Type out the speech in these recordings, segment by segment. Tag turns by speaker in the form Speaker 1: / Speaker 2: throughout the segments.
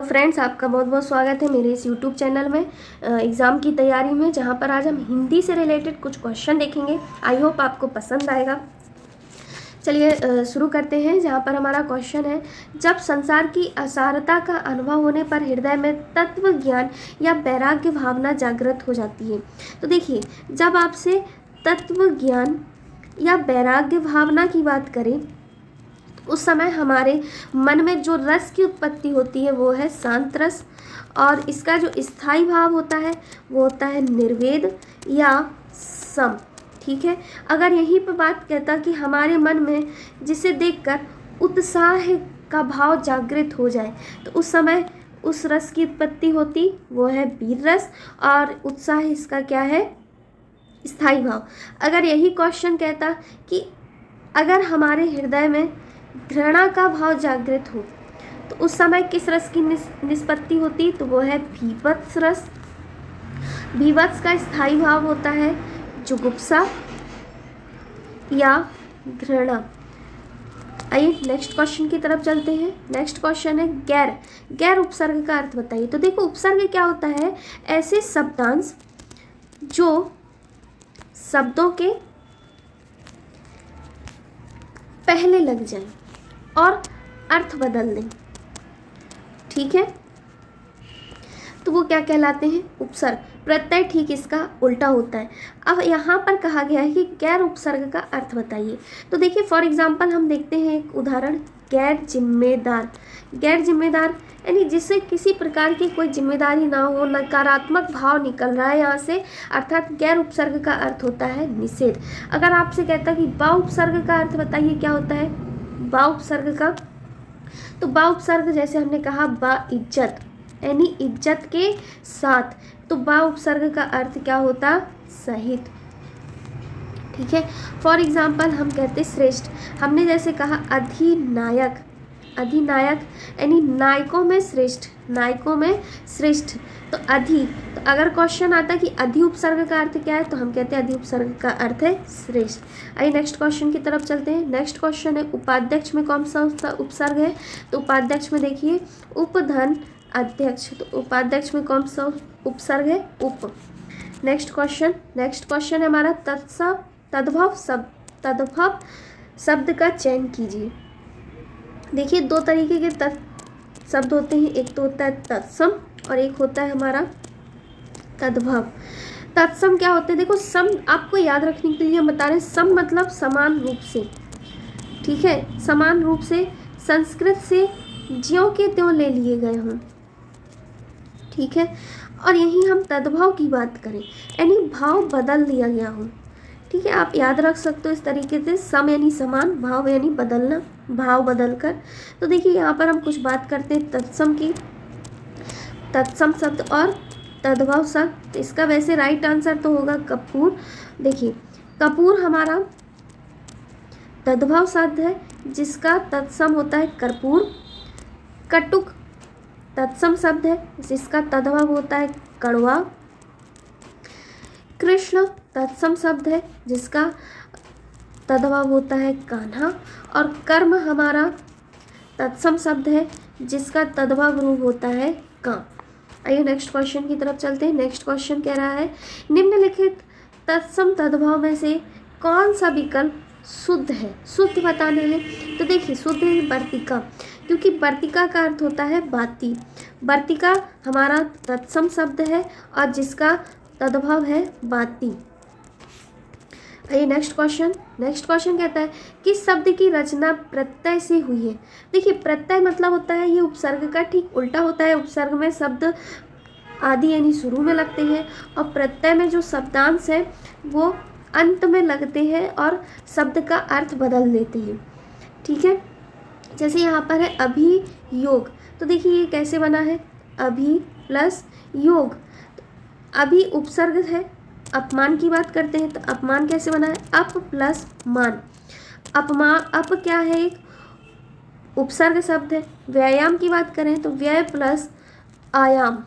Speaker 1: Friends, आपका बहुत बहुत स्वागत है मेरे इस यूट्यूब चैनल में एग्ज़ाम की तैयारी में, जहां पर आज हम हिंदी से रिलेटेड कुछ क्वेश्चन देखेंगे। आई होप आपको पसंद आएगा। चलिए शुरू करते हैं। जहां पर हमारा क्वेश्चन है, जब संसार की असारता का अनुभव होने पर हृदय में तत्व ज्ञान या वैराग्य भावना जागृत हो जाती है। तो देखिए, जब आपसे तत्व ज्ञान या वैराग्य भावना की बात करें, उस समय हमारे मन में जो रस की उत्पत्ति होती है वो है शांत रस, और इसका जो स्थायी भाव होता है वो होता है निर्वेद या सम। ठीक है, अगर यहीं पर बात कहता कि हमारे मन में जिसे देखकर उत्साह का भाव जागृत हो जाए, तो उस समय उस रस की उत्पत्ति होती वो है वीर रस, और उत्साह इसका क्या है, स्थायी भाव। अगर यही क्वेश्चन कहता कि अगर हमारे हृदय में घृणा का भाव जागृत हो, तो उस समय किस रस की निष्पत्ति होती, तो वो है भीभत्स रस। भीभत्स का स्थायी भाव होता है जुगुप्सा या घृणा। आइए नेक्स्ट क्वेश्चन की तरफ चलते हैं। नेक्स्ट क्वेश्चन है, गैर उपसर्ग का अर्थ बताइए। तो देखो, उपसर्ग क्या होता है, ऐसे शब्दांश जो शब्दों के पहले लग जाए और अर्थ बदल दें। ठीक है, तो वो क्या कहलाते हैं, उपसर्ग। प्रत्यय ठीक इसका उल्टा होता है। अब यहाँ पर कहा गया है कि गैर उपसर्ग का अर्थ बताइए। तो देखिए, फॉर एग्जांपल हम देखते हैं एक उदाहरण, गैर जिम्मेदार। गैर जिम्मेदार यानी जिससे किसी प्रकार की कोई जिम्मेदारी ना हो, नकारात्मक भाव निकल रहा है यहाँ से, अर्थात गैर उपसर्ग का अर्थ होता है निषेध। अगर आपसे कहता कि बा उपसर्ग का अर्थ बताइए, क्या होता है बा उपसर्ग का, तो बा उपसर्ग जैसे हमने कहा बा इज्जत, यानी इज्जत के साथ, तो बा उपसर्ग का अर्थ क्या होता, सहित। ठीक है, फॉर एग्जाम्पल हम कहते श्रेष्ठ, हमने जैसे कहा अधिनायक। अधिनायक यानी नायकों में श्रेष्ठ, नायकों में श्रेष्ठ, तो अधि। तो अगर क्वेश्चन आता कि अधि उपसर्ग का अर्थ क्या है, तो हम कहते हैं अधि उपसर्ग का अर्थ है श्रेष्ठ। आइए नेक्स्ट क्वेश्चन की तरफ चलते हैं। नेक्स्ट क्वेश्चन है, उपाध्यक्ष में कौन सा उपसर्ग है। तो उपाध्यक्ष में देखिए उपधन अध्यक्ष, तो उपाध्यक्ष में कौन सा उपसर्ग है, उप। नेक्स्ट क्वेश्चन है हमारा, तद्भव शब्द का चयन कीजिए। देखिए, दो तरीके के शब्द होते हैं, एक तो होता है तत्सम और एक होता है हमारा तद्भव। तत्सम क्या होते हैं, देखो सम आपको याद रखने के लिए हम बता रहे हैं। सम मतलब समान रूप से। ठीक है, समान रूप से, संस्कृत से ज्यों के त्यों ले लिए गए हों। ठीक है, और यहीं हम तद्भव की बात करें, यानी भाव बदल दिया गया हो। ठीक है, आप याद रख सकते हो इस तरीके से, सम यानी समान, भाव यानी बदलना, भाव बदलकर। तो देखिए, यहाँ पर हम कुछ बात करते हैं तत्सम की। तत्सम शब्द और तद्भव शब्द, इसका वैसे राइट आंसर तो होगा कपूर। देखिए, कपूर हमारा तद्भव शब्द है, जिसका तत्सम होता है कर्पूर। कटुक तत्सम शब्द है, जिसका तद्भव होता है कड़वा। कृष्ण तत्सम शब्द है, जिसका तद्भव होता है कान्हा। और कर्म हमारा तत्सम शब्द है, जिसका तद्भव रूप होता है काम। आइए नेक्स्ट क्वेश्चन की तरफ चलते हैं। नेक्स्ट क्वेश्चन कह रहा है, निम्नलिखित तत्सम तद्भव में से कौन सा विकल्प शुद्ध है। शुद्ध बताने में, तो देखिए शुद्ध है वर्तिका, क्योंकि वर्तिका का अर्थ होता है बाती। वर्तिका हमारा तत्सम शब्द है और जिसका तद्भव है बाती। आइए नेक्स्ट क्वेश्चन कहता है, किस शब्द की रचना प्रत्यय से हुई है। देखिए, प्रत्यय मतलब होता है ये उपसर्ग का ठीक उल्टा होता है। उपसर्ग में शब्द आदि यानी शुरू में लगते हैं, और प्रत्यय में जो शब्दांश है वो अंत में लगते हैं और शब्द का अर्थ बदल देते हैं। ठीक है, जैसे यहाँ पर है अभियोग, तो देखिए ये कैसे बना है, अभि प्लस योग। अभी उपसर्ग है, अपमान की बात करते हैं, तो अपमान कैसे बना है, अप प्लस मान। अपमान, अप क्या है, एक उपसर्ग शब्द है। व्यायाम की बात करें तो व्यय प्लस आयाम।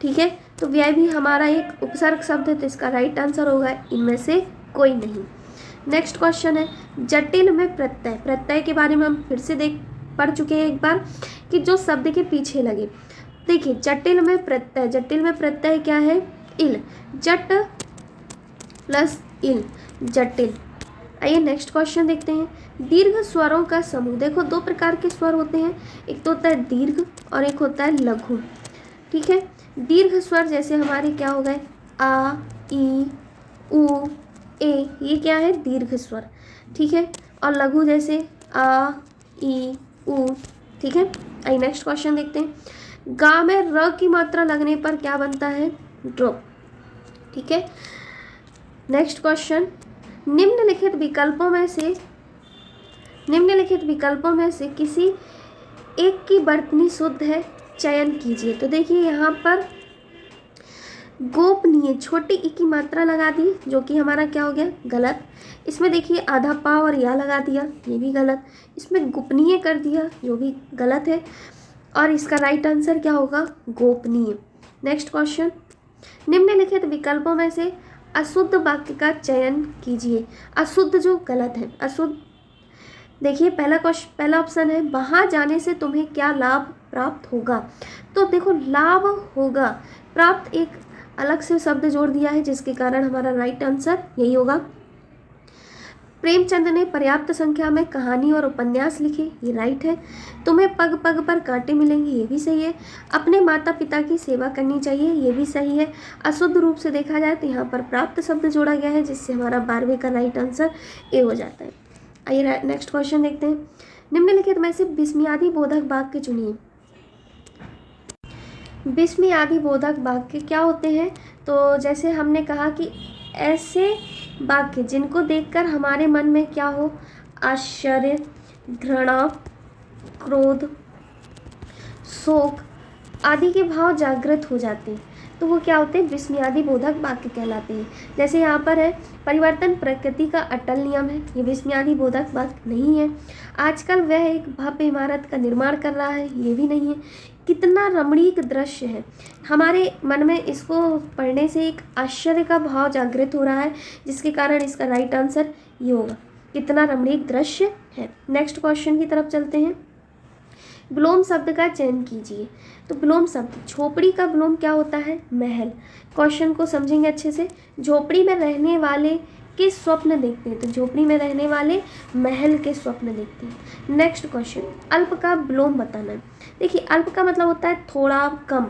Speaker 1: ठीक है, तो व्यय भी हमारा एक उपसर्ग शब्द है, तो इसका राइट आंसर होगा इनमें से कोई नहीं। नेक्स्ट क्वेश्चन है, जटिल में प्रत्यय। प्रत्यय के बारे में हम फिर से पढ़ चुके हैं एक बार कि जो शब्द के पीछे लगे। देखिए जटिल में प्रत्यय क्या है, इल, जट प्लस इल, जटिल। आइए नेक्स्ट क्वेश्चन देखते हैं। दीर्घ स्वरों का समूह। देखो दो प्रकार के स्वर होते हैं, एक तो होता है दीर्घ और एक होता है लघु। ठीक है, दीर्घ स्वर जैसे हमारे क्या हो गए, आ, ई, उ, ए, ये क्या है, दीर्घ स्वर। ठीक है, और लघु जैसे आ, ई, उ। ठीक है, आइए नेक्स्ट क्वेश्चन देखते हैं। गा में र की मात्रा लगने पर क्या बनता है, ड्रॉप। ठीक है, नेक्स्ट क्वेश्चन। निम्नलिखित विकल्पों में से किसी एक की वर्तनी शुद्ध है, चयन कीजिए। तो देखिए यहाँ पर गोपनीय छोटी ई की मात्रा लगा दी, जो कि हमारा क्या हो गया, गलत। इसमें देखिए आधा पा और या लगा दिया, ये भी गलत। इसमें गोपनीय कर दिया, जो भी गलत है। और इसका राइट आंसर क्या होगा, गोपनीय। Next question. निम्नलिखित विकल्पों में से अशुद्ध वाक्य का चयन कीजिए। अशुद्ध जो गलत है, अशुद्ध। देखिए पहला ऑप्शन है, वहाँ जाने से तुम्हें क्या लाभ प्राप्त होगा। तो देखो लाभ होगा, प्राप्त एक अलग से शब्द जोड़ दिया है, जिसके कारण हमारा राइट आंसर यही होगा। प्रेमचंद ने पर्याप्त संख्या में कहानी और उपन्यास लिखे, ये राइट है। तुम्हें पग पग पर कांटे मिलेंगे, ये भी सही है। अपने माता पिता की सेवा करनी चाहिए, ये भी सही है। अशुद्ध रूप से देखा जाए तो यहाँ पर प्राप्त शब्द जोड़ा गया है, जिससे हमारा 12वें का राइट आंसर ए हो जाता है। आइए नेक्स्ट क्वेश्चन देखते हैं। निम्नलिखित में से विस्मयादि बोधक वाक्य चुनिए। विस्मयादि बोधक वाक्य क्या होते हैं, तो जैसे हमने कहा कि ऐसे वाक्य जिनको देखकर हमारे मन में क्या हो, आश्चर्य, घृणा, क्रोध, शोक आदि के भाव जागृत हो जाते हैं, तो वो क्या होते हैं, विस्मयादि बोधक वाक्य कहलाते हैं। जैसे यहाँ पर है, परिवर्तन प्रकृति का अटल नियम है, ये विस्मयादि बोधक वाक्य नहीं है। आजकल वह एक भव्य इमारत का निर्माण कर रहा है, ये भी नहीं है। कितना रमणीक दृश्य है, हमारे मन में इसको पढ़ने से एक आश्चर्य का भाव जागृत हो रहा है, जिसके कारण इसका राइट आंसर ये होगा, कितना रमणीक दृश्य है। नेक्स्ट क्वेश्चन की तरफ चलते हैं। विलोम शब्द का चयन कीजिए। तो विलोम शब्द, झोपड़ी का विलोम क्या होता है, महल। क्वेश्चन को समझेंगे अच्छे से। झोपड़ी में रहने वाले के स्वप्न देखते हैं, तो झोपड़ी में रहने वाले महल के स्वप्न देखते हैं। नेक्स्ट क्वेश्चन, अल्प का विलोम बताना। देखिए अल्प का मतलब होता है थोड़ा, कम,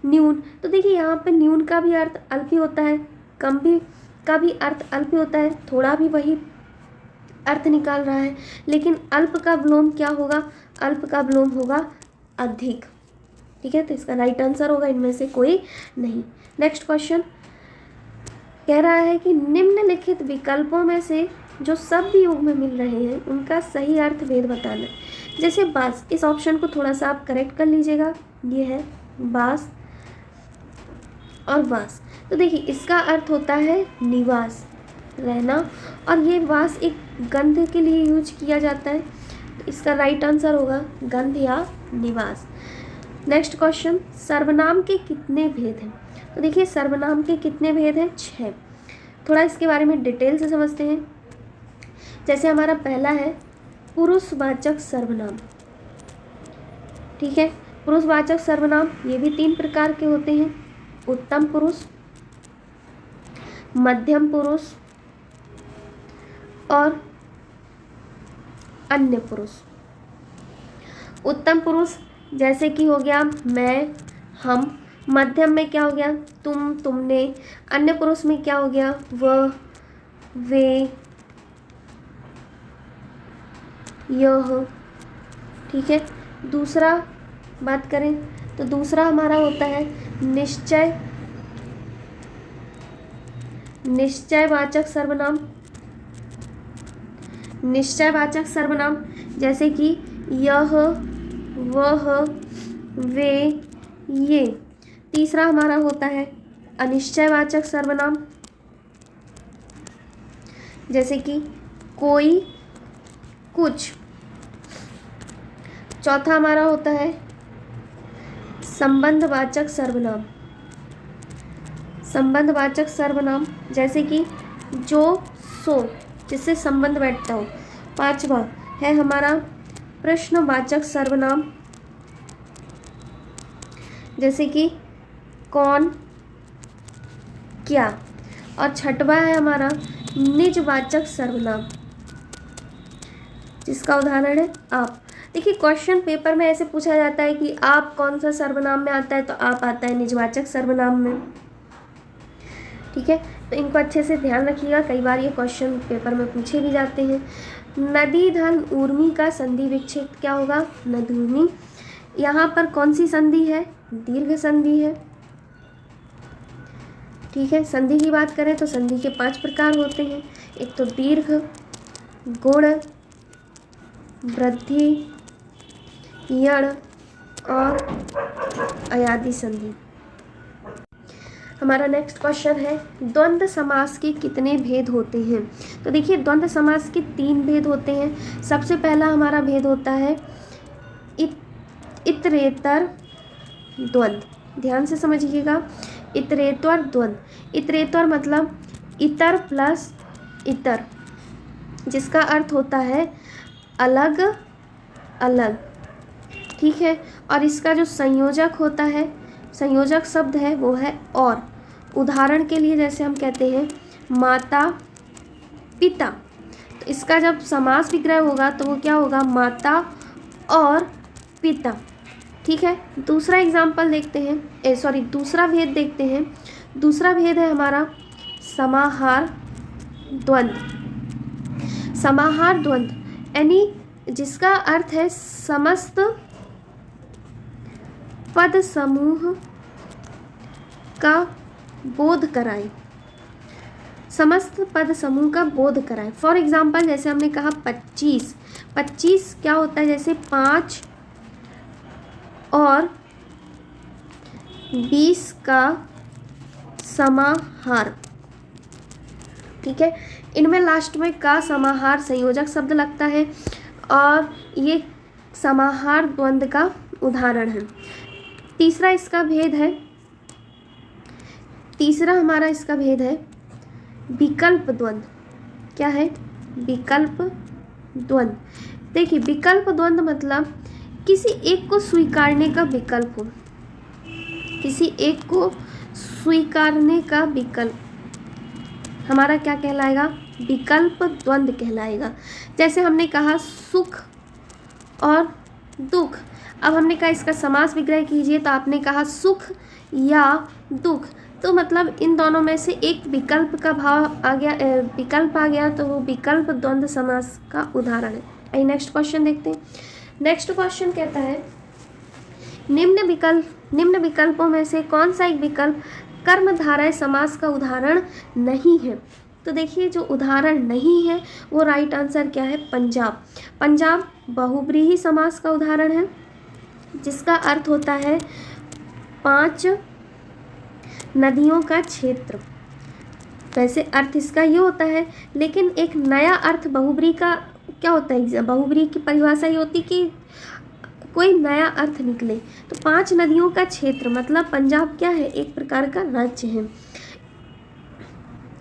Speaker 1: न्यून। तो देखिए यहाँ पे न्यून का भी अर्थ अल्प ही होता है, कम भी का भी अर्थ अल्प ही होता है, थोड़ा भी वही अर्थ निकाल रहा है। लेकिन अल्प का विलोम क्या होगा, अल्प का विलोम होगा अधिक। ठीक है, तो इसका राइट आंसर होगा इनमें से कोई नहीं। नेक्स्ट क्वेश्चन कह रहा है कि निम्नलिखित विकल्पों में से जो शब्द योग में मिल रहे हैं उनका सही अर्थ भेद बताना। जैसे बास, इस ऑप्शन को थोड़ा सा आप करेक्ट कर लीजिएगा, ये है बास और वास। तो देखिए इसका अर्थ होता है निवास, रहना, और ये वास एक गंध के लिए यूज किया जाता है, तो इसका राइट आंसर होगा गंध या निवास। नेक्स्ट क्वेश्चन, सर्वनाम के कितने भेद हैं। तो देखिए सर्वनाम के कितने भेद हैं, 6। थोड़ा इसके बारे में डिटेल से समझते हैं। जैसे हमारा पहला है पुरुषवाचक सर्वनाम। ठीक है, पुरुषवाचक सर्वनाम ये भी 3 प्रकार के होते हैं, उत्तम पुरुष, मध्यम पुरुष और अन्य पुरुष। उत्तम पुरुष जैसे कि हो गया मैं, हम। मध्यम में क्या हो गया, तुम, तुमने। अन्य पुरुष में क्या हो गया, वह, वे, यह। ठीक है, दूसरा बात करें तो दूसरा हमारा होता है निश्चय, निश्चयवाचक सर्वनाम। निश्चयवाचक सर्वनाम जैसे कि यह, वह, वे, ये। तीसरा हमारा होता है अनिश्चयवाचक सर्वनाम, जैसे कि कोई, कुछ। चौथा हमारा होता है संबंधवाचक सर्वनाम। संबंधवाचक सर्वनाम जैसे कि जो, सो, जिससे संबंध बैठता हो। पांचवा है हमारा प्रश्नवाचक सर्वनाम, जैसे कि कौन, क्या। और छठवा है हमारा निजवाचक सर्वनाम, जिसका उदाहरण है आप। देखिए क्वेश्चन पेपर में ऐसे पूछा जाता है कि आप कौन सा सर्वनाम में आता है, तो आप आता है निजवाचक सर्वनाम में। ठीक है, तो इनको अच्छे से ध्यान रखिएगा, कई बार ये क्वेश्चन पेपर में पूछे भी जाते हैं। नदी धन ऊर्मी का संधि विच्छेद क्या होगा, नदूर्मी। यहाँ पर कौन सी संधि है, दीर्घ संधि है। ठीक है, संधि की बात करें तो संधि के 5 प्रकार होते हैं। एक तो दीर्घ, गुण, वृद्धि, यण और अयादि संधि। हमारा नेक्स्ट क्वेश्चन है द्वंद्व समास के कितने भेद होते हैं। तो देखिए द्वंद्व समास के 3 भेद होते हैं। सबसे पहला हमारा भेद होता है इतरेतर द्वंद्व। ध्यान से समझिएगा, इतरेतर द्वंद्व। इतरेतर मतलब इतर प्लस इतर, जिसका अर्थ होता है अलग अलग। ठीक है, और इसका जो संयोजक होता है, संयोजक शब्द है वो है और। उदाहरण के लिए जैसे हम कहते हैं माता पिता, तो इसका जब समास विग्रह होगा तो वो क्या होगा, माता और पिता। ठीक है, दूसरा एग्जाम्पल देखते हैं, दूसरा भेद देखते हैं। दूसरा भेद है हमारा समाहार द्वंद्व। समाहार द्वंद्व यानी जिसका अर्थ है समस्त पद समूह का बोध कराए, समस्त पद समूह का बोध कराए। फॉर एग्जाम्पल जैसे हमने कहा 25, 25 क्या होता है, जैसे 5 और 20 का समाहार। ठीक है, इनमें लास्ट में का समाहार संयोजक शब्द लगता है और ये समाहार द्वंद्व का उदाहरण है। तीसरा इसका भेद है, तीसरा हमारा इसका भेद है विकल्प द्वंद्व। क्या है, विकल्प द्वंद्व। देखिए विकल्प द्वंद्व मतलब किसी एक को स्वीकारने का विकल्प हो, किसी एक को स्वीकारने का विकल्प हमारा क्या कहलाएगा, विकल्प द्वंद्व कहलाएगा। जैसे हमने कहा सुख और दुख, अब हमने कहा इसका समास विग्रह कीजिए, तो आपने कहा सुख या दुख, तो मतलब इन दोनों में से एक विकल्प का भाव आ गया, विकल्प आ गया, तो वो विकल्प द्वंद्व समास का उदाहरण है। आइए नेक्स्ट क्वेश्चन देखते हैं। नेक्स्ट क्वेश्चन कहता है निम्न विकल्पों में से कौन सा एक विकल्प कर्मधारय समास का उदाहरण नहीं है। तो देखिए जो उदाहरण नहीं है वो राइट आंसर क्या है, पंजाब। पंजाब बहुब्रीहि समास का उदाहरण है, जिसका अर्थ होता है 5 नदियों का क्षेत्र। वैसे अर्थ इसका ये होता है, लेकिन एक नया अर्थ बहुब्री का क्या होता है, बहुब्री की परिभाषा ये होती कि कोई नया अर्थ निकले। तो 5 नदियों का क्षेत्र मतलब पंजाब क्या है, एक प्रकार का राज्य है।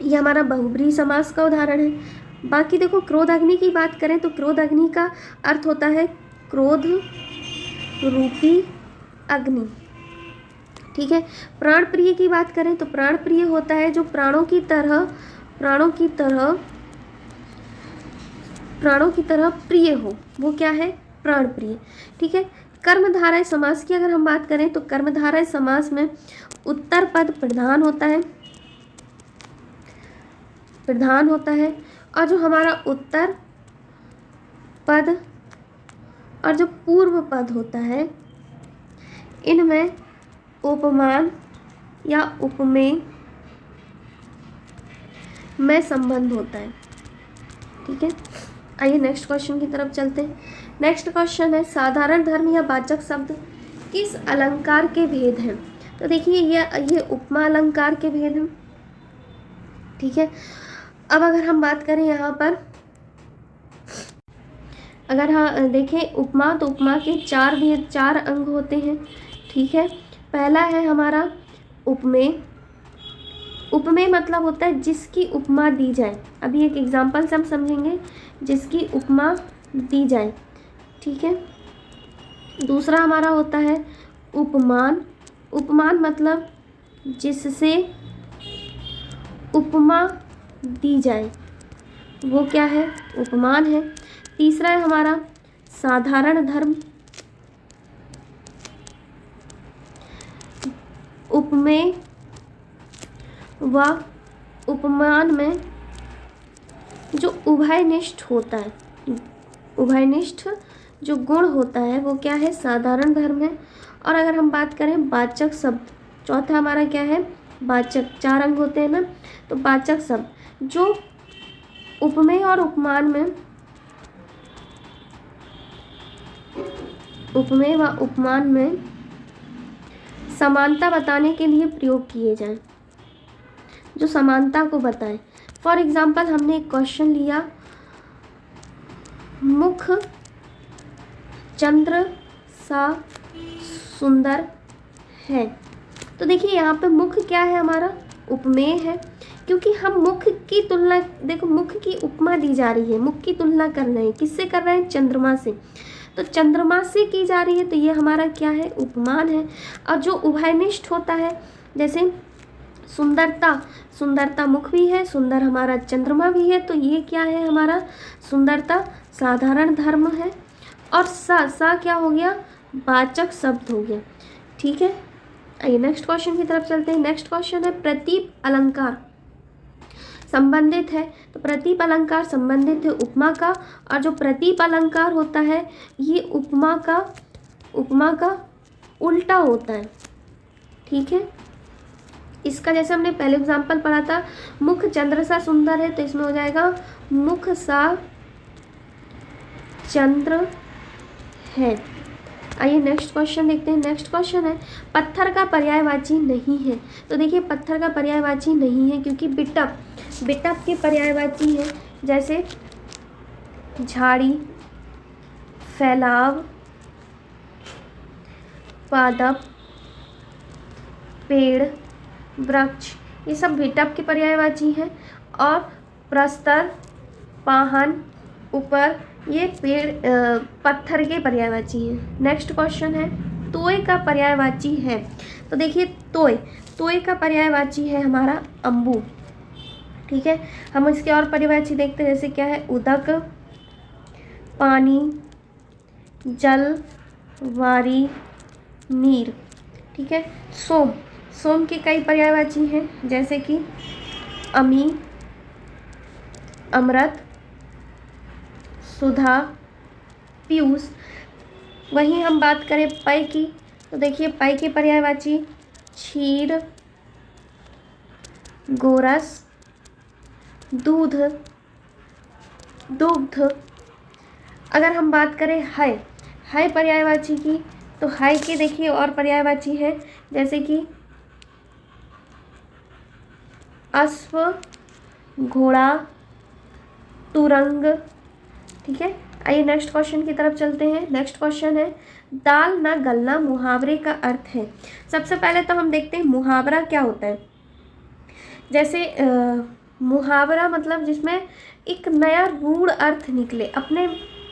Speaker 1: ये हमारा बहुब्रीहि समास का उदाहरण है। बाकी देखो क्रोधाग्नि की बात करें तो क्रोधाग्नि का अर्थ होता है क्रोध रूपी अग्नि। ठीक है, प्राण प्रिय की बात करें तो प्राण प्रिय होता है जो प्राणों की तरह प्रिय हो, वो क्या है, प्राण प्रिय। ठीक है, कर्मधारय समास की अगर हम बात करें तो कर्मधारय समास में उत्तर पद प्रधान होता है और जो हमारा उत्तर पद और जो पूर्व पद होता है इनमें उपमान या उपमेय में संबंध होता है। ठीक है, आइए नेक्स्ट क्वेश्चन की तरफ चलते हैं। नेक्स्ट क्वेश्चन है साधारण धर्म या वाचक शब्द किस अलंकार के भेद हैं। तो देखिए ये उपमा अलंकार के भेद हैं। ठीक है, अब अगर हम बात करें यहाँ पर, अगर हाँ देखें उपमा, तो उपमा के 4 भेद, 4 अंग होते हैं। ठीक है, पहला है हमारा उपमेय। उपमेय मतलब होता है जिसकी उपमा दी जाए। अभी एक एग्जांपल से हम समझेंगे, जिसकी उपमा दी जाए। ठीक है। दूसरा हमारा होता है उपमान। उपमान मतलब जिससे उपमा दी जाए, वो क्या है? उपमान है। तीसरा है हमारा साधारण धर्म। उपमेय व उपमान में जो उभयनिष्ठ होता है, उभयनिष्ठ जो गुण होता है वो क्या है? साधारण धर्म है। और अगर हम बात करें वाचक शब्द, चौथा हमारा क्या है? वाचक। 4 अंग होते हैं ना, तो वाचक शब्द जो उपमेय और उपमान में, उपमेय व उपमान में समानता बताने के लिए प्रयोग किए जाएं, जो समानता को बताएं। फॉर एग्जाम्पल हमने एक क्वेश्चन लिया, मुख चंद्र सा सुंदर है। तो देखिए यहाँ पे मुख क्या है? हमारा उपमेय है, क्योंकि हम मुख की तुलना, देखो मुख की उपमा दी जा रही है, मुख की तुलना कर रहे हैं। किससे कर रहे हैं? चंद्रमा से। तो चंद्रमा से की जा रही है, तो ये हमारा क्या है? उपमान है। और जो उभयनिष्ठ होता है, जैसे सुंदरता, सुंदरता मुख भी है, सुंदर हमारा चंद्रमा भी है, तो ये क्या है? हमारा सुंदरता साधारण धर्म है। और सा क्या हो गया? वाचक शब्द हो गया। ठीक है, आइए नेक्स्ट क्वेश्चन की तरफ चलते हैं। नेक्स्ट क्वेश्चन है प्रतीप अलंकार संबंधित है। तो प्रतीप अलंकार संबंधित है उपमा का, और जो प्रतीप अलंकार होता है ये उपमा का उल्टा होता है। ठीक है, इसका जैसे हमने पहले एग्जाम्पल पढ़ा था, मुख चंद्र सा सुंदर है, तो इसमें हो जाएगा मुख सा चंद्र है। आइए नेक्स्ट क्वेश्चन देखते हैं। नेक्स्ट क्वेश्चन है पत्थर का पर्यायवाची नहीं है। तो देखिए पत्थर का पर्यायवाची नहीं है, क्योंकि बिटप, बिटप के पर्यायवाची है, जैसे झाड़ी, फैलाव, पादप, पेड़, वृक्ष, ये सब बिटप के पर्यायवाची हैं। और प्रस्तर, पाहन, ऊपर, ये पेड़ पत्थर के पर्यायवाची हैं। नेक्स्ट क्वेश्चन है तोय का पर्यायवाची है। तो देखिए तोय का पर्यायवाची है हमारा अम्बु। ठीक है, हम इसके और पर्यायवाची देखते हैं, जैसे क्या है? उदक, पानी, जल, वारी, नीर। ठीक है, सोम के कई पर्यायवाची हैं, जैसे कि अमी, अमृत, सुधा, पीयूष। वहीं हम बात करें पय की, तो देखिए पय के पर्यायवाची क्षीर, गोरस, दूध, दुग्ध। अगर हम बात करें है पर्यायवाची की, तो है के देखिए और पर्यायवाची है, जैसे कि अश्व, घोड़ा, तुरंग। ठीक है, आइए नेक्स्ट क्वेश्चन की तरफ चलते हैं। नेक्स्ट क्वेश्चन है दाल ना गलना मुहावरे का अर्थ है। सबसे पहले तो हम देखते हैं मुहावरा क्या होता है। जैसे मुहावरा मतलब जिसमें एक नया रूढ़ अर्थ निकले, अपने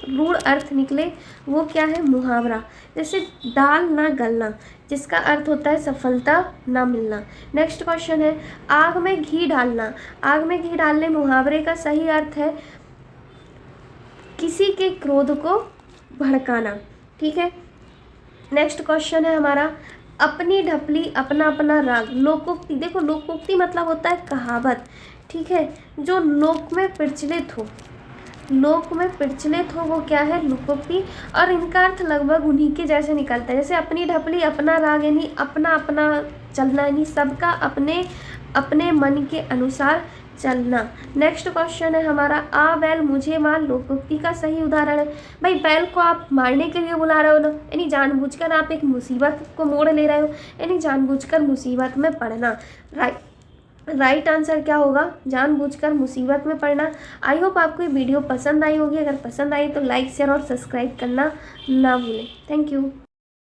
Speaker 1: रूढ़ अर्थ निकले, वो क्या है? मुहावरा। जैसे दाल ना गलना, जिसका अर्थ होता है सफलता ना मिलना। नेक्स्ट क्वेश्चन है आग में घी डालना। आग में घी डालने मुहावरे का सही अर्थ है किसी के क्रोध को भड़काना। ठीक है, नेक्स्ट क्वेश्चन है हमारा अपनी ढपली अपना अपना राग। लोकोक्ति, देखो लोकोक्ति मतलब होता है कहावत। ठीक है, जो लोक में प्रचलित हो, लोक में प्रचलित हो वो क्या है? लोकोक्ति। और इनका अर्थ लगभग उन्हीं के जैसे निकलता है, जैसे अपनी ढपली अपना राग, यानी अपना अपना चलना, यानी सबका अपने अपने मन के अनुसार चलना। नेक्स्ट क्वेश्चन है हमारा आ बैल मुझे मार लोकोक्ति का सही उदाहरण है। भाई बैल को आप मारने के लिए बुला रहे हो ना, यानी जानबूझकर आप एक मुसीबत को मोड़ ले रहे हो, यानी जानबूझकर मुसीबत में पड़ना। राइट आंसर क्या होगा? जानबूझकर मुसीबत में पड़ना। आई होप आपको ये वीडियो पसंद आई होगी। अगर पसंद आई तो लाइक, शेयर और सब्सक्राइब करना ना भूलें। Thank you.